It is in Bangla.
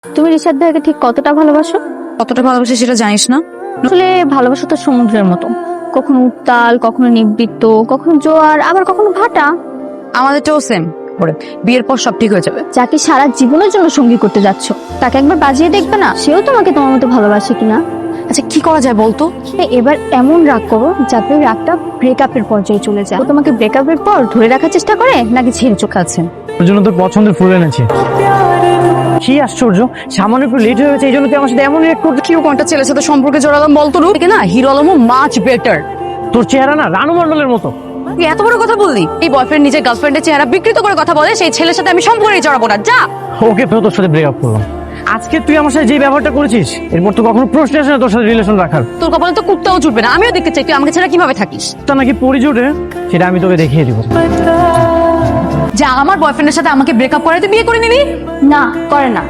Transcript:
তুমি রিশাদ ভাইকে ঠিক কতটা ভালোবাসো? কতটা ভালোবাসি সেটা জানিস না? আসলে ভালোবাসা তো সমুদ্রের মতো, কখনো উত্তাল, কখনো নিবৃত্ত, কখনো জোয়ার, আবার কখনো ভাটা। আমাদেরটাও সেম করে বিয়ের পর সব ঠিক হয়ে যাবে। যাকে সারা জীবনের জন্য সঙ্গী করতে যাচ্ছ তাকে একবার বাজিয়ে দেখবে না, সেও তোমাকে তোমার মতো ভালোবাসে কিনা। আচ্ছা কি করা যায় বলতো? এবার এমন রাগ করো যাতে রাগটা ব্রেকআপের পর্যায়ে চলে যায়। ও তোমাকে ব্রেকআপের পর ধরে রাখার চেষ্টা করে নাকি ছেড়ে চোখে আছে? ওর জন্য তোর পছন্দের ফুল এনেছি। কি আশ্চর্য, সামান্য একটু লেট হয়ে গেছে এই জন্য তুই আমার সাথে এমন রিয়েক্ট করছিস। কেউ কোনটা ছেলের সাথে সম্পর্কে জড়ালাম বলতো? রূপে না হিরো আলমও মাচ বেটার। তোর চেহারা না রানু মণ্ডলের মতো। তুই এত বড় কথা বললি? এই বয়ফ্রেন্ড নিজের গার্লফ্রেন্ডের চেহারা বিকৃত করে কথা বলে, সেই ছেলের সাথে আমি সম্পর্কে জড়াবো না। যা। ওকে তো তোর সাথে ব্রেকআপ করলাম। আজকে তুই আমার সাথে যে ব্যবহারটা করেছিস এরপর তো কখনো প্রশ্ন আসে না তোর সাথে রিলেশন রাখার। তোর কপালে তো কুত্তাও জুটবে না। আমিও দেখতে চাই তুই আমাকে ছাড়া কিভাবে থাকিস। তা নাকি পরিজোটে, সেটা আমি তোকে দেখিয়ে দিব। যা আমার বয়ফ্রেন্ডের সাথে আমাকে ব্রেকআপ করাতে বিয়ে করে নিবি? না, করে না।